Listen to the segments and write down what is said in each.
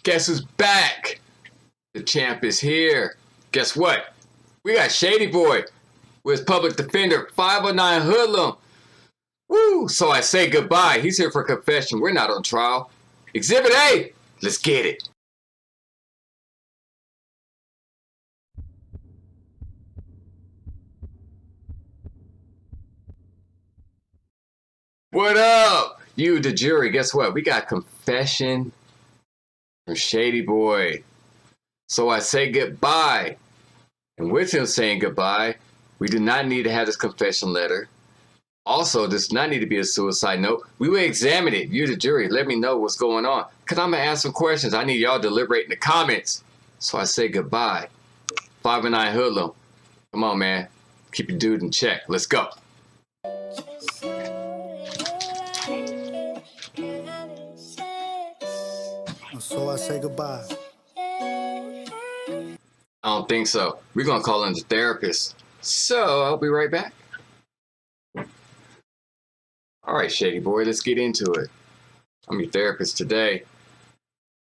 Guess who's back? The champ is here. Guess what? We got Shady Boy with his public defender, 509 Hoodlum. Woo! So I say goodbye. He's here for confession. We're not on trial. Exhibit A. Let's get it. What up? You, the jury. Guess what? We got confession from Shady Boy. So I say goodbye. And with him saying goodbye, we do not need to have this confession letter. Also, this does not need to be a suicide note. We will examine it. You, the jury, let me know what's going on. Because I'm going to ask some questions. I need y'all to deliberate in the comments. So I say goodbye. 509 Hoodlum. Come on, man. Keep your dude in check. Let's go. So I say goodbye. I don't think so. We're going to call in the therapist. So I'll be right back. All right, Shady Boy, let's get into it. I'm your therapist today.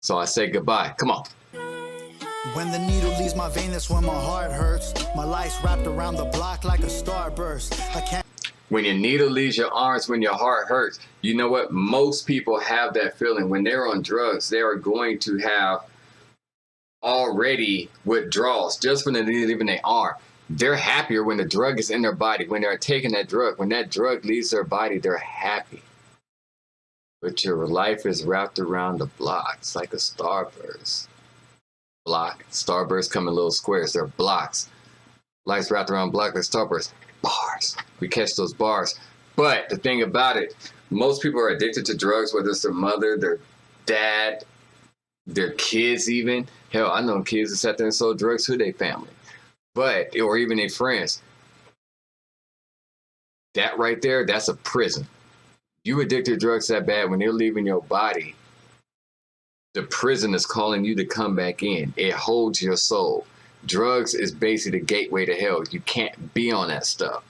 So I say goodbye. Come on. When the needle leaves my vein, that's when my heart hurts. My life's wrapped around the block like a starburst. I can't. When your needle leaves your arms, when your heart hurts, you know what? Most people have that feeling. When they're on drugs, they are going to have already withdrawals just when the needle leaving their arm. They're happier when the drug is in their body. When they're taking that drug, when that drug leaves their body, they're happy. But your life is wrapped around the blocks like a starburst. Block. Starbursts come in little squares. They're blocks. Life's wrapped around block like starbursts. Bars. We catch those bars. But the thing about it, most people are addicted to drugs, whether it's their mother, their dad, their kids even. Hell, I know kids that sat there and sold drugs to their family. But, or even their friends. That right there, that's a prison. You addicted to drugs that bad, when they're leaving your body, the prison is calling you to come back in. It holds your soul. Drugs is basically the gateway to hell. You can't be on that stuff.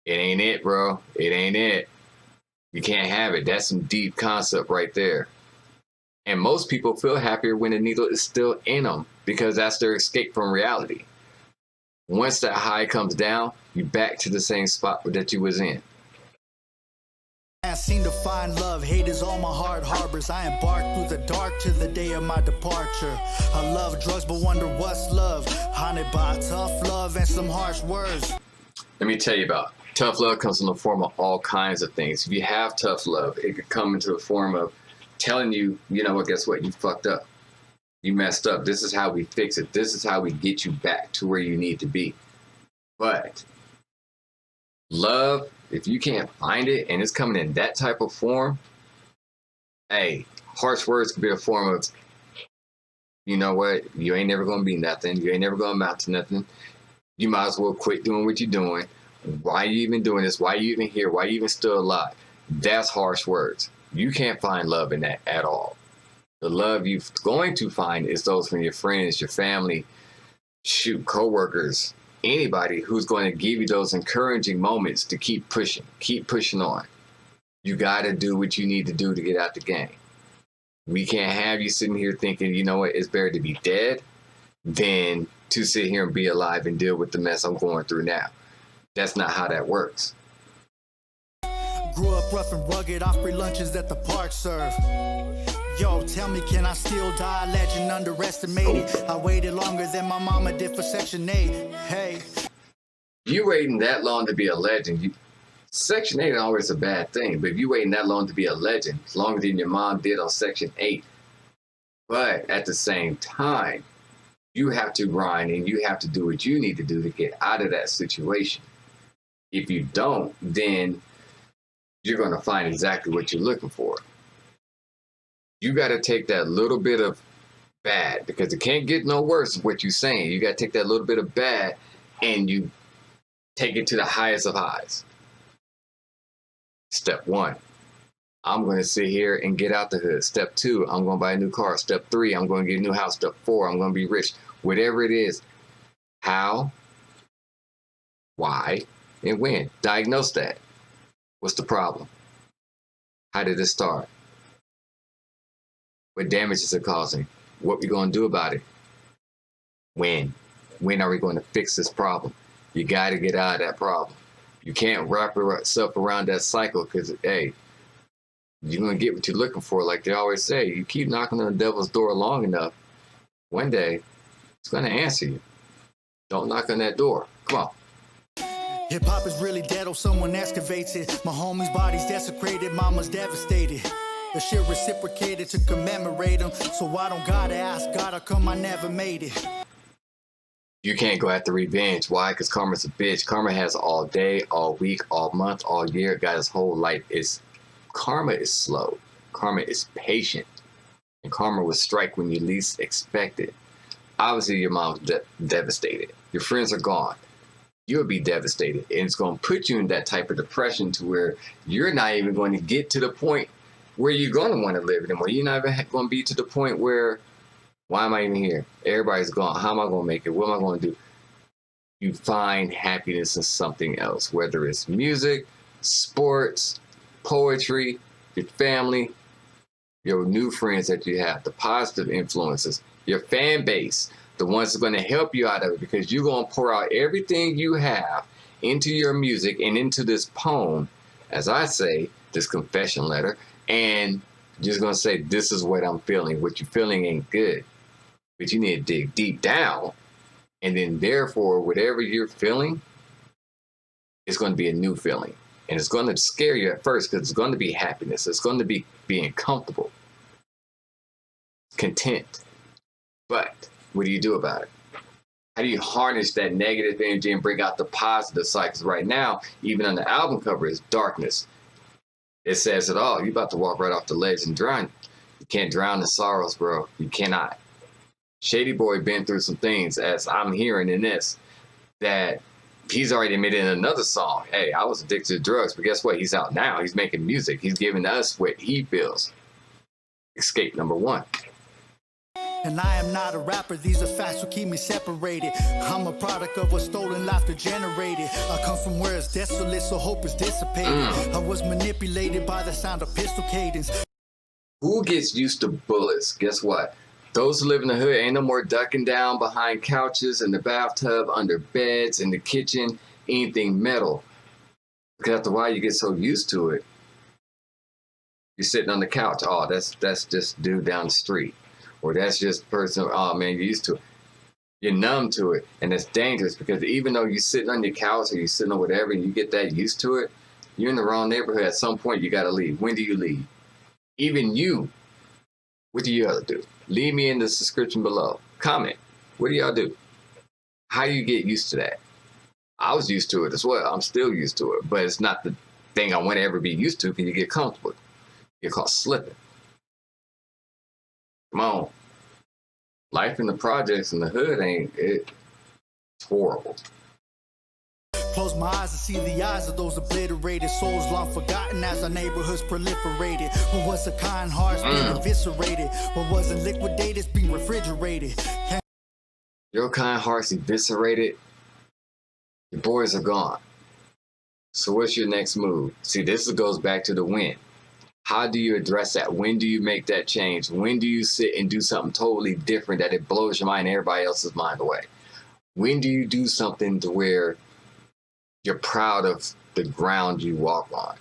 It ain't it, bro. It ain't it. You can't have it. That's some deep concept right there. And most people feel happier when the needle is still in them because that's their escape from reality. Once that high comes down, you back to the same spot that you was in. I seem to find love. Hate is all my heart harbors. I embark through the dark to the day of my departure. I love drugs, but wonder what's love. Haunted by tough love and some harsh words. Let me tell you about tough love. Comes in the form of all kinds of things. If you have tough love, it could come into the form of telling you, you know what, guess what? You fucked up. You messed up. This is how we fix it. This is how we get you back to where you need to be. But love, if you can't find it and it's coming in that type of form, hey, harsh words could be a form of, you know what, you ain't never going to be nothing. You ain't never going to amount to nothing. You might as well quit doing what you're doing. Why are you even doing this? Why are you even here? Why are you even still alive? That's harsh words. You can't find love in that at all. The love you're going to find is those from your friends, your family, co-workers, anybody who's going to give you those encouraging moments to keep pushing on. You got to do what you need to do to get out the game. We can't have you sitting here thinking, you know what, it's better to be dead than to sit here and be alive and deal with the mess I'm going through now. That's not how that works. Grew up rough and rugged off free lunches that the park serve. Yo, tell me, can I still die? Legend underestimated. I waited longer than my mama did for Section 8. Hey. You waiting that long to be a legend. Section 8 is always a bad thing, but if you waiting that long to be a legend, longer than your mom did on Section 8. But at the same time, you have to grind and you have to do what you need to do to get out of that situation. If you don't, then you're going to find exactly what you're looking for. You got to take that little bit of bad, because it can't get no worse than what you're saying. You got to take that little bit of bad and you take it to the highest of highs. Step 1, I'm going to sit here and get out the hood. Step 2, I'm going to buy a new car. Step 3, I'm going to get a new house. Step 4, I'm going to be rich. Whatever it is, how, why, and when. Diagnose that. What's the problem? How did it start? What damage is it causing? What we going to do about it? When? When are we going to fix this problem? You got to get out of that problem. You can't wrap yourself around that cycle because, hey, you're going to get what you're looking for. Like they always say, you keep knocking on the devil's door long enough, one day it's going to answer you. Don't knock on that door. Come on. Hip hop is really dead or someone excavates it. My homie's body's desecrated, mama's devastated. The shit reciprocated to commemorate him. So I don't gotta ask God how come I never made it. You can't go after revenge. Why? Because karma's a bitch. Karma has all day, all week, all month, all year. Got his whole life. Karma is slow. Karma is patient. And karma will strike when you least expect it. Obviously, your mom's devastated. Your friends are gone. You'll be devastated. And it's going to put you in that type of depression to where you're not even going to get to the point where you're going to want to live anymore. You're not even going to be to the point where, why am I even here? Everybody's gone. How am I going to make it? What am I going to do? You find happiness in something else, whether it's music, sports, poetry, your family, your new friends that you have, the positive influences, your fan base, the ones that are going to help you out of it, because you're going to pour out everything you have into your music and into this poem, as I say, this confession letter, and you're just going to say, this is what I'm feeling. What you're feeling ain't good, but you need to dig deep down, and then therefore, whatever you're feeling, it's going to be a new feeling. And it's going to scare you at first because it's going to be happiness. It's going to be being comfortable, content. But what do you do about it? How do you harness that negative energy and bring out the positive side? Because right now, even on the album cover, is darkness. It says it all. You're about to walk right off the ledge and drown. You can't drown in sorrows, bro. You cannot. Shady Boy been through some things, as I'm hearing in this, that he's already admitted in another song. Hey, I was addicted to drugs, but guess what? He's out now. He's making music. He's giving us what he feels. Escape number one. And I am not a rapper, these are facts that keep me separated. I'm a product of what stolen laughter generated. I come from where it's desolate, so hope is dissipated. I was manipulated by the sound of pistol cadence. Who gets used to bullets? Guess what? Those who live in the hood ain't no more ducking down behind couches, in the bathtub, under beds, in the kitchen, anything metal. Because after a while, you get so used to it. You're sitting on the couch. Oh, that's just dude down the street. Or that's just person, oh man, you're used to it. You're numb to it. And it's dangerous because even though you're sitting on your couch or you're sitting on whatever and you get that used to it, you're in the wrong neighborhood. At some point, you got to leave. When do you leave? Even you, what do you have to do? Leave me in the description below. Comment. What do y'all do? How do you get used to that? I was used to it as well. I'm still used to it. But it's not the thing I want to ever be used to because you get comfortable. You get caught slipping. Come on. Life in the projects in the hood it's horrible. Close my eyes to see the eyes of those obliterated souls long forgotten as our neighborhoods proliferated. What was a kind hearts being eviscerated? What wasn't liquidated is being refrigerated. Your kind hearts eviscerated. Your boys are gone. So what's your next move? See, this goes back to the when. How do you address that? When do you make that change? When do you sit and do something totally different that it blows your mind and everybody else's mind away? When do you do something to where you're proud of the ground you walk on?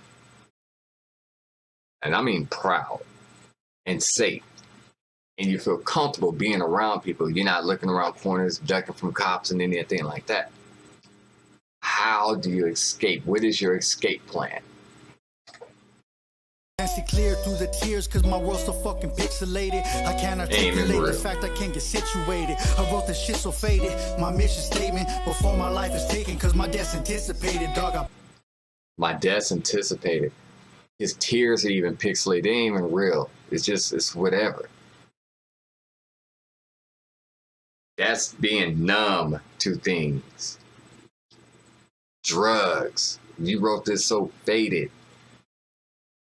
And I mean proud and safe. And you feel comfortable being around people. You're not looking around corners, ducking from cops and anything like that. How do you escape? What is your escape plan? Can't see clear through the tears cause my world's so fucking pixelated. I can't articulate the fact I can't get situated. I wrote this shit so faded. My mission statement before my life is taken cause my death's anticipated, dog. My death's anticipated. His tears are even pixelated. They ain't even real. It's whatever. That's being numb to things. Drugs. You wrote this so faded.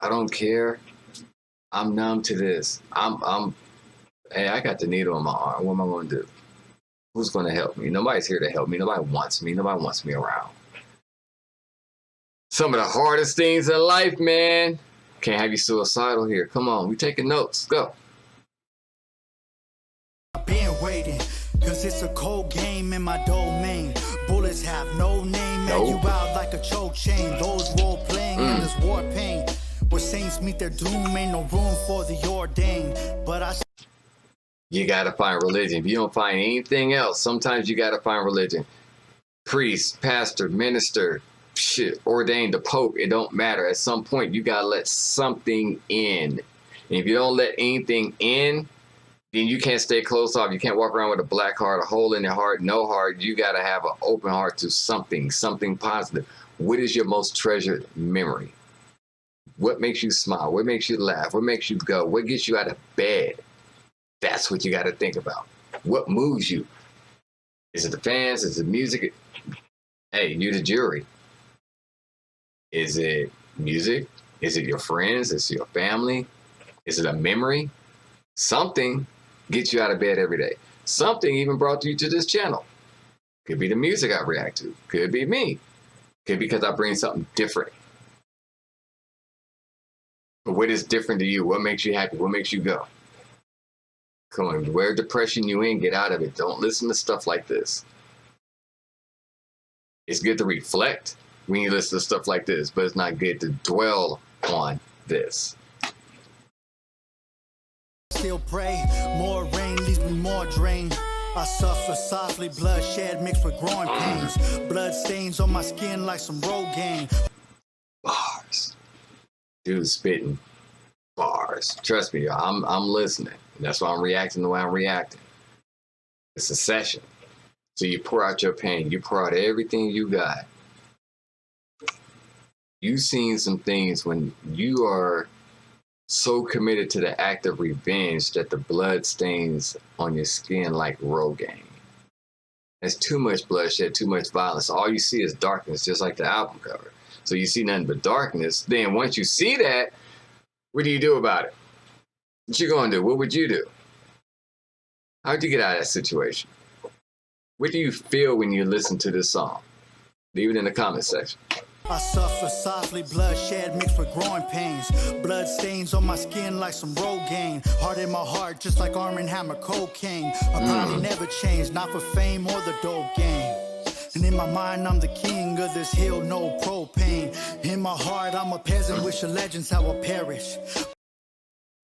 I don't care. I'm numb to this. Hey, I got the needle in my arm. What am I going to do? Who's going to help me? Nobody's here to help me. Nobody wants me. Nobody wants me around. Some of the hardest things in life, man. Can't have you suicidal here. Come on, we taking notes. Go. waiting. Cause it's a cold game in my domain. Bullets have no name, man, you out like a choke chain. Those role playing in this war pain. Where saints meet their doom, ain't no room for the ordained. But you gotta find religion. If you don't find anything else, sometimes you gotta find religion. Priest, pastor, minister, shit, ordained, the Pope, it don't matter. At some point, you gotta let something in. And if you don't let anything in, then you can't stay closed off. You can't walk around with a black heart, a hole in your heart, no heart. You gotta have an open heart to something positive. What is your most treasured memory? What makes you smile? What makes you laugh? What makes you go? What gets you out of bed? That's what you got to think about. What moves you? Is it the fans? Is it music? Hey, you the jury. Is it music? Is it your friends? Is it your family? Is it a memory? Something gets you out of bed every day. Something even brought you to this channel. Could be the music I react to. Could be me. Could be because I bring something different. But what is different to you? What makes you happy? What makes you go? Come on, where depression you in, get out of it. Don't listen to stuff like this. It's good to reflect when you listen to stuff like this, but it's not good to dwell on this. Still pray, more rain leaves me more drained. I suffer softly, bloodshed mixed with growing pains. Blood stains on my skin like some Rogaine. Bars. Dude spitting bars. Trust me, y'all, I'm listening. That's why I'm reacting the way I'm reacting. It's a session. So you pour out your pain. You pour out everything you got. You've seen some things when you are so committed to the act of revenge that the blood stains on your skin like Rogaine. There's too much bloodshed, too much violence. All you see is darkness, just like the album cover. So you see nothing but darkness. Then once you see that, what do you do about it? What you gonna do? What would you do? How'd you get out of that situation? What do you feel when you listen to this song? Leave it in the comment section. I suffer softly, bloodshed mixed with growing pains. Blood stains on my skin like some Rogaine. Heart in my heart, just like Arm and Hammer cocaine. I probably never changed, not for fame or the dope game. And in my mind, I'm the king of this hill, no propane. In my heart, I'm a peasant, wish the legends how I perish.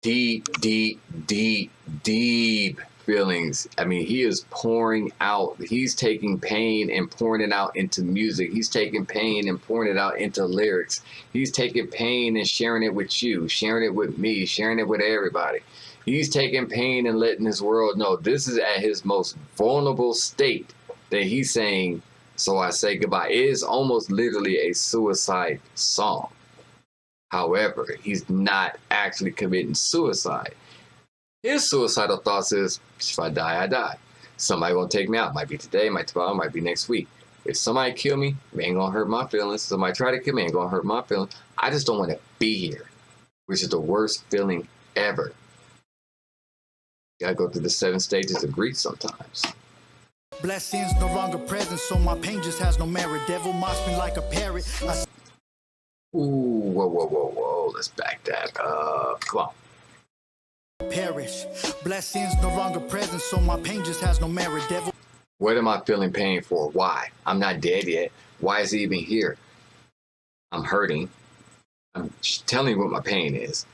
Deep, deep, deep, deep feelings. I mean, he is pouring out. He's taking pain and pouring it out into music. He's taking pain and pouring it out into lyrics. He's taking pain and sharing it with you, sharing it with me, sharing it with everybody. He's taking pain and letting his world know this is at his most vulnerable state that he's saying, so I say goodbye. It is almost literally a suicide song. However, he's not actually committing suicide. His suicidal thoughts is, if I die, I die. Somebody gonna take me out. Might be today, might tomorrow, might be next week. If somebody kill me, it ain't gonna hurt my feelings. Somebody try to kill me, ain't gonna hurt my feelings. I just don't want to be here, which is the worst feeling ever. You gotta go through the 7 stages of grief sometimes. Blessings no longer present, so my pain just has no merit. Devil mocks me like a parrot. Ooh, whoa, whoa, whoa, whoa. Let's back that up. Come on. Perish. Blessings no longer present, so my pain just has no merit. Devil. What am I feeling pain for? Why? I'm not dead yet. Why is he even here? I'm hurting. I'm telling you what my pain is.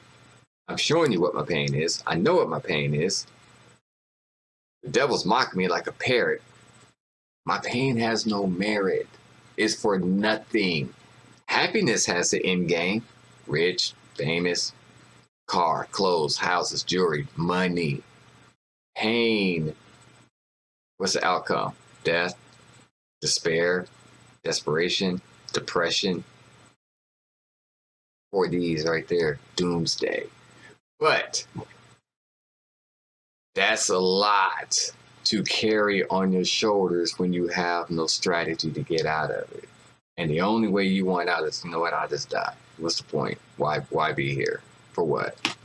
I'm showing you what my pain is. I know what my pain is. The devil's mocking me like a parrot. My pain has no merit. It's for nothing. Happiness has the end game. Rich, famous, car, clothes, houses, jewelry, money. Pain. What's the outcome? Death, despair, desperation, depression. 4 Ds right there. Doomsday. But that's a lot to carry on your shoulders when you have no strategy to get out of it. And the only way you want out is, you know what, I'll just die. What's the point? Why be here? For what?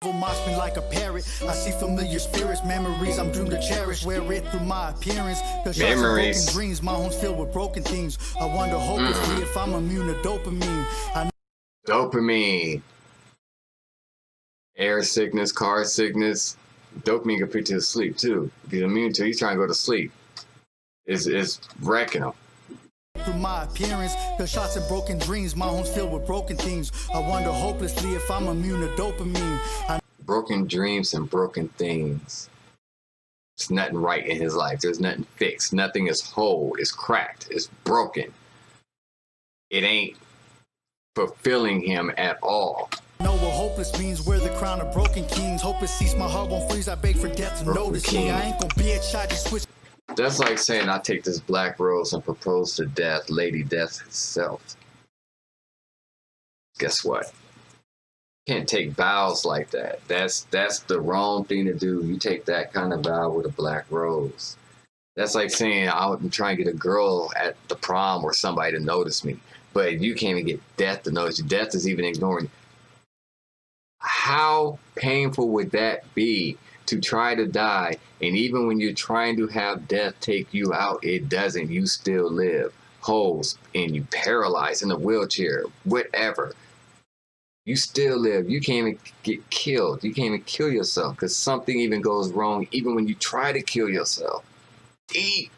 Mocks me like a parrot. I see familiar spirits, memories I'm doomed to cherish. Wear it through my appearance. Memories. Broken dreams, my home's filled with broken things. I wonder hopelessly if I'm immune to dopamine. Dopamine. Air sickness, car sickness, Dopamine can put you to sleep too. He's immune to. He's trying to go to sleep. It's wrecking him. Through my appearance, the shots and broken dreams, my home's filled with broken things. I wonder hopelessly if I'm immune to dopamine. Broken dreams and broken things. There's nothing right in his life. There's nothing fixed. Nothing is whole. It's cracked. It's broken. It ain't fulfilling him at all. Know what hopeless means, wear the crown of broken kings. Hope it cease, my heart won't freeze, I beg for death to Broken notice king. me. I ain't gonna bitch, I just switch. That's like saying I take this black rose and propose to death, Lady Death herself. Guess what? Can't take vows like that. That's the wrong thing to do. You take that kind of vow with a black rose. That's like saying I'm trying to get a girl at the prom or somebody to notice me, but you can't even get death to notice you. Death is even ignoring you. How painful would that be to try to die, and even when you're trying to have death take you out, it doesn't. You still live. Holes in you, paralyzed, in a wheelchair, whatever. You still live. You can't even get killed. You can't even kill yourself because something even goes wrong even when you try to kill yourself. Deep.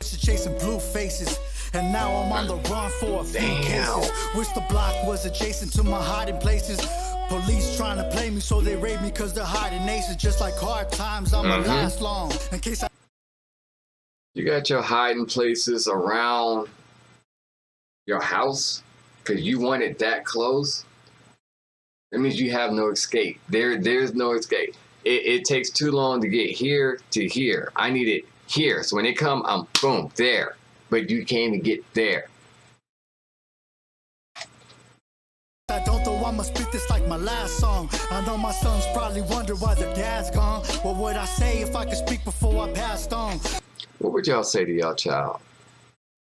Chasing blue faces, and now I'm on the run for a few cases. Wish the block was adjacent to my hiding places. Police trying to play me so they raid me cause they're hiding aces. Just like hard times, I'ma last long. In case I... You got your hiding places around your house because you want it that close. That means you have no escape. There's no escape. It takes too long to get here to here. I need it here. So when they come, I'm boom, there. But you can't even get there. I don't know, I'ma spit this like my last song. I know my sons probably wonder why their dad's gone. What would I say if I could speak before I passed on? What would y'all say to y'all child?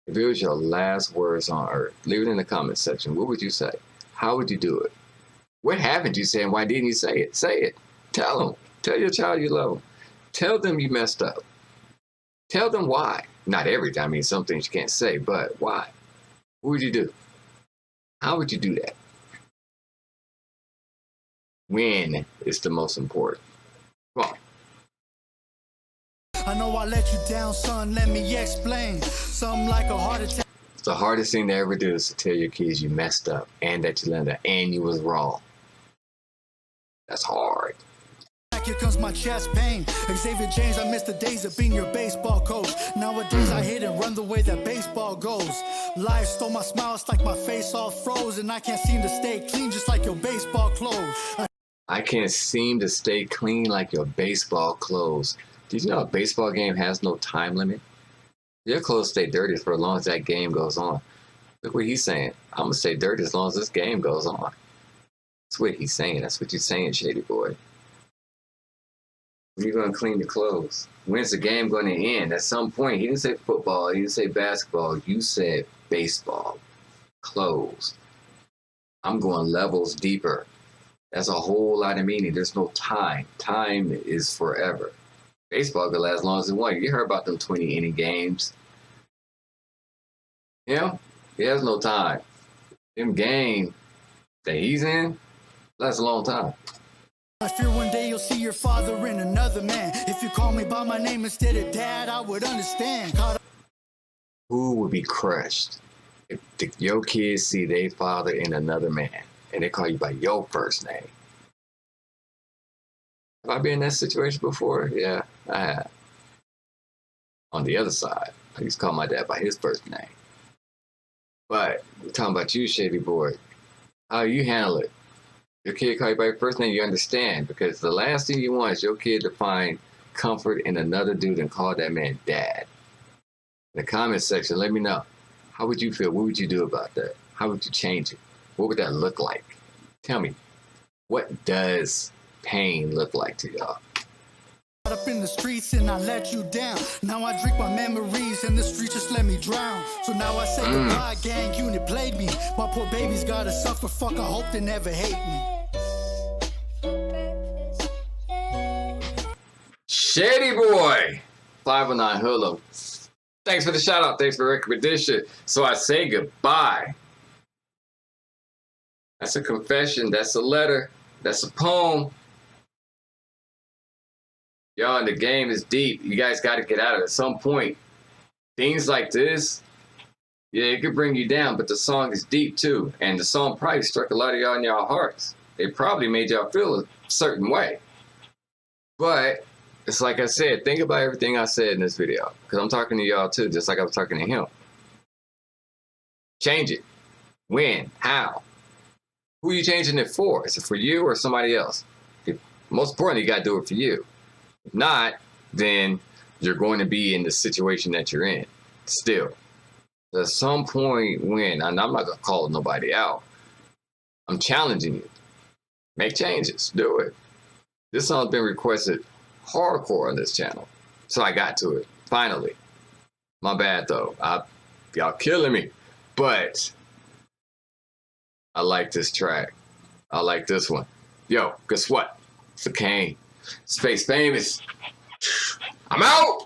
If it was your last words on earth, leave it in the comment section. What would you say? How would you do it? What haven't you said and why didn't you say it? Say it. Tell them. Tell your child you love them. Tell them you messed up. Tell them why. Not every time. I mean, some things you can't say, but why? What would you do? How would you do that? When is the most important? Come on. I know I let you down, son, let me explain. Something like a heart attack. It's the hardest thing to ever do is to tell your kids you messed up and that you learned that and you was wrong. That's hard. Here comes my chest pain. Xavier James, I miss the days of being your baseball coach. Nowadays I hit and run the way that baseball goes. Life stole my smile, it's like my face all froze. And I can't seem to stay clean just like your baseball clothes. I can't seem to stay clean like your baseball clothes. Did you know a baseball game has no time limit? Your clothes stay dirty for as long as that game goes on. Look what he's saying. I'm going to stay dirty as long as this game goes on. That's what he's saying. That's what you're saying, Shady Boy. When are you going to clean your clothes? When's the game going to end? At some point, he didn't say football. He didn't say basketball. You said baseball. Clothes. I'm going levels deeper. That's a whole lot of meaning. There's no time. Time is forever. Baseball could last as long as it wants. You heard about them 20-inning games. You know? He has no time. Them game that he's in lasts a long time. I fear one day you'll see your father in another man. If you call me by my name instead of dad, I would understand. Who would be crushed if your kids see their father in another man and they call you by your first name? Have I been in that situation before? Yeah, I have. On the other side, I used to call my dad by his first name. But we're talking about you, Shady Boy. How you handle it? Your kid call you by your first name, you understand. Because the last thing you want is your kid to find comfort in another dude and call that man dad. In the comment section, let me know. How would you feel? What would you do about that? How would you change it? What would that look like? Tell me. What does pain look like to y'all? Up in the streets and I let you down. Now I drink my memories and the streets just let me drown. So now I say goodbye, gang unit played me. My poor baby's gotta suffer, fuck, I hope they never hate me. Shady Boy, 509 Hulu. Thanks for the shout out. Thanks for the recommendation. So I say goodbye. That's a confession. That's a letter. That's a poem. Y'all, the game is deep. You guys got to get out of it. At some point, things like this, yeah, it could bring you down, but the song is deep too. And the song probably struck a lot of y'all in y'all hearts. It probably made y'all feel a certain way. But it's like I said, think about everything I said in this video, because I'm talking to y'all too, just like I was talking to him. Change it. When? How? Who are you changing it for? Is it for you or somebody else? Most importantly, you got to do it for you. If not, then you're going to be in the situation that you're in still. At some point when, and I'm not going to call nobody out, I'm challenging you. Make changes. Do it. This song's been requested hardcore on this channel. So I got to it. Finally. My bad, though. Y'all killing me. But I like this track. I like this one. Yo, guess what? It's the Kane. Space Famous. I'm out!